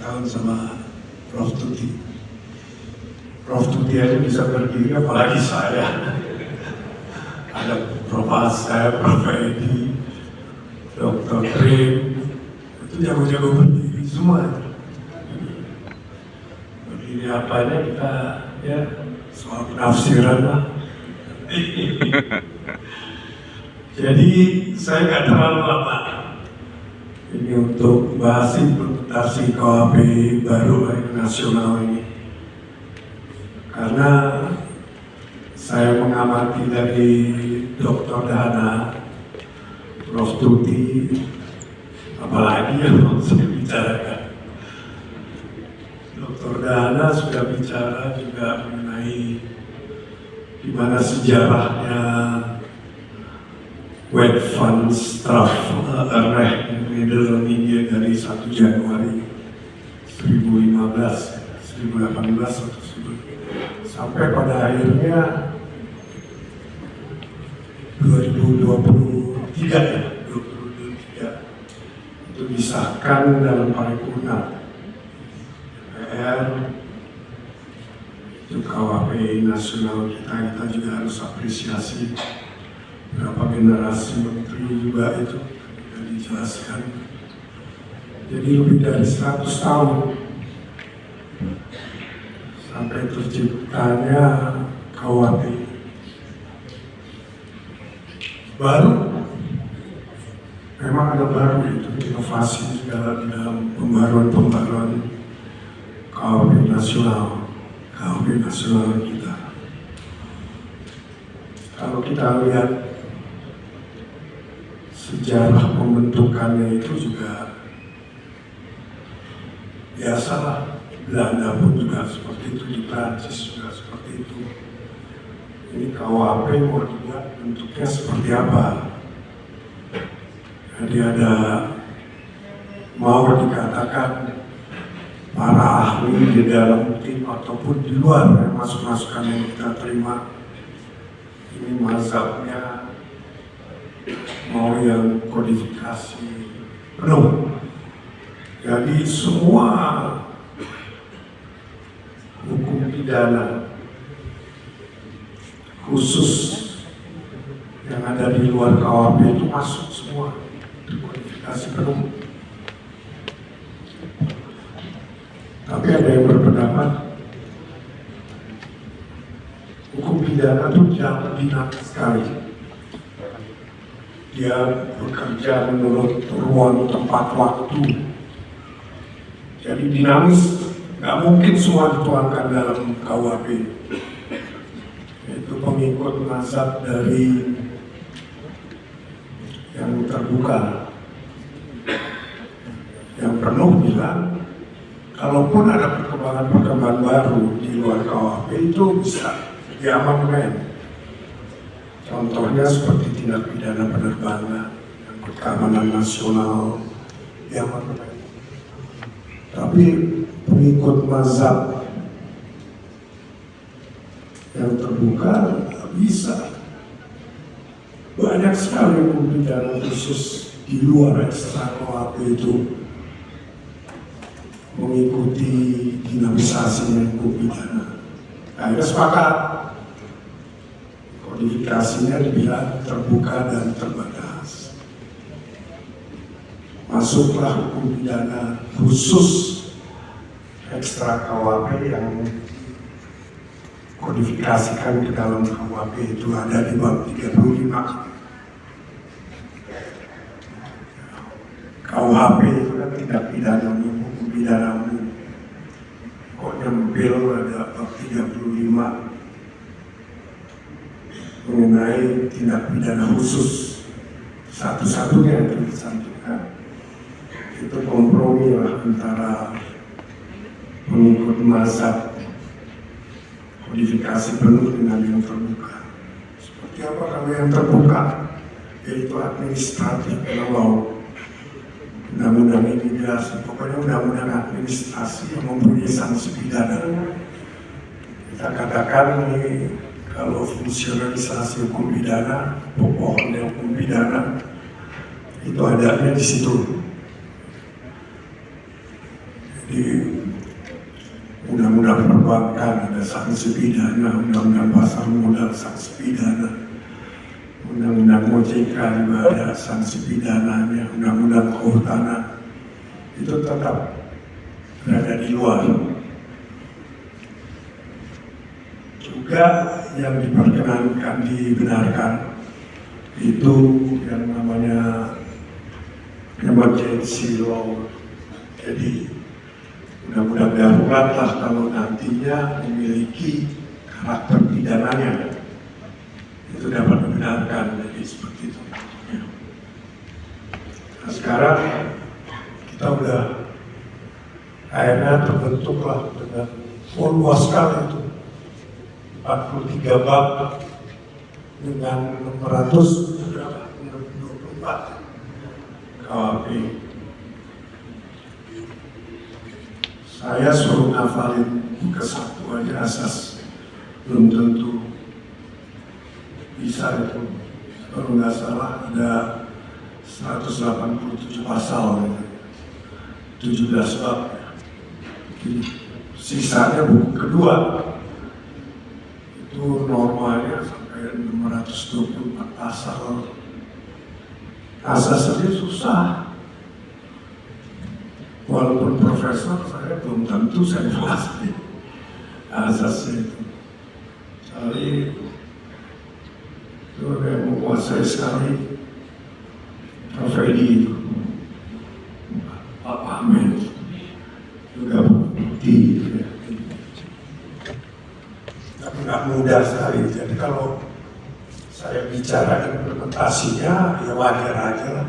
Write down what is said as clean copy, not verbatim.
tahun sama Prof. Tuti. Prof. Tuti aja bisa berdiri, apalagi saya. Ada Prof. Asep, Prof. Edi, Dr. Trim, itu jago-jago berdiri semua. Berdiri apanya kita ya soal penafsiran lah. Jadi saya nggak terlalu lama ini untuk bahas implementasi KUHP baru nasional ini, karena saya mengamati dari Dr. Dana, Prof. Tuti, apalagi yang mau saya bicarakan. Dr. Dana sudah bicara juga mengenai di mana sejarahnya Wet Funds Draft REH yang dalam India dari 1 Januari 2018 atau sampai pada akhirnya 2023 itu disahkan dalam paripurna DPR. Itu KUHP nasional kita juga harus apresiasi. Berapa generasi menteri juga itu sudah dijelaskan. Jadi lebih dari 100 tahun sampai terciptanya KUHP baru. Memang ada baru itu inovasi segala di dalam pembaruan KUHP nasional kita. Kalau kita lihat sejarah pembentukannya itu juga biasalah. Belanda pun juga seperti itu, di Prancis juga seperti itu. Ini KUHP mau dibuat bentuknya seperti apa? Jadi ada mau dikatakan para ahli di dalam tim ataupun di luar yang masukan yang kita terima, ini mazhabnya mau yang kodifikasi penuh. Jadi semua hukum pidana khusus yang ada di luar KUHP itu masuk semua di kodifikasi penuh. Tapi ada yang berpendapat hukum pidana itu jangan dinamis sekali. Dia bekerja menurut ruang tempat waktu. Jadi dinamis, nggak mungkin semua dituangkan dalam KUHP. Itu pengikut mazhab dari yang terbuka. Yang penuh bilang, kalaupun ada perkembangan baru di luar KUHP itu bisa diamandemen. Contohnya seperti tindak pidana penerbangan, keamanan nasional, diamandemen. Tapi pengikut mazhab yang terbuka nggak bisa. Banyak sekali hukum pidana khusus di luar ekstra KUHP itu mengikuti dinamisasi hukum pidana. Akhirnya sepakat kodifikasinya dibilang terbuka dan terbatas. Masuklah hukum pidana khusus ekstra KUHP yang kodifikasikan ke dalam KUHP itu ada di bab 35. KUHP itu kan tindak pidana umum, hukum pidana umum. Kok nyempil ada bab 35 mengenai tindak pidana khusus. Satu-satunya yang disampaikan itu kompromi lah antara pengikut mazhab kodifikasi penuh dengan yang terbuka. Seperti apa kalau yang terbuka? Yaitu administratif law, undang-undang imigrasi, pokoknya undang-undang administrasi yang mempunyai sanksi pidana. Kita katakan ini kalau fungsionalisasi hukum pidana, pokoknya hukum pidana itu adanya di situ. Di undang-undang perbankan ada sanksi pidana, undang-undang pasar modal sanksi pidana, undang-undang OJK juga ada sanksi pidananya, undang-undang kehutanan itu tetap berada di luar. Juga yang diperkenankan, dibenarkan itu yang namanya emergency law. Jadi undang-undang darurat lah kalau nantinya memiliki karakter pidananya itu dapat dibenarkan, jadi seperti itu. Nah, sekarang kita udah akhirnya terbentuklah dengan luas sekali itu 43 bab dengan 624 KUHP. Saya suruh ngafalin ke satu aja asas belum tentu bisa itu. Kalau nggak salah ada 187 pasal, 17 bab. Sisanya buku kedua itu normanya sampai 624 pasal. Asas saja susah. Walaupun profesor, saya belum tentu saya pahami asasnya itu. Jadi itu yang menguasai sekali Prof. Edi itu, Pak Amin juga bukti ya. Tapi nggak mudah sekali. Jadi kalau saya bicara implementasinya ya wajar aja lah.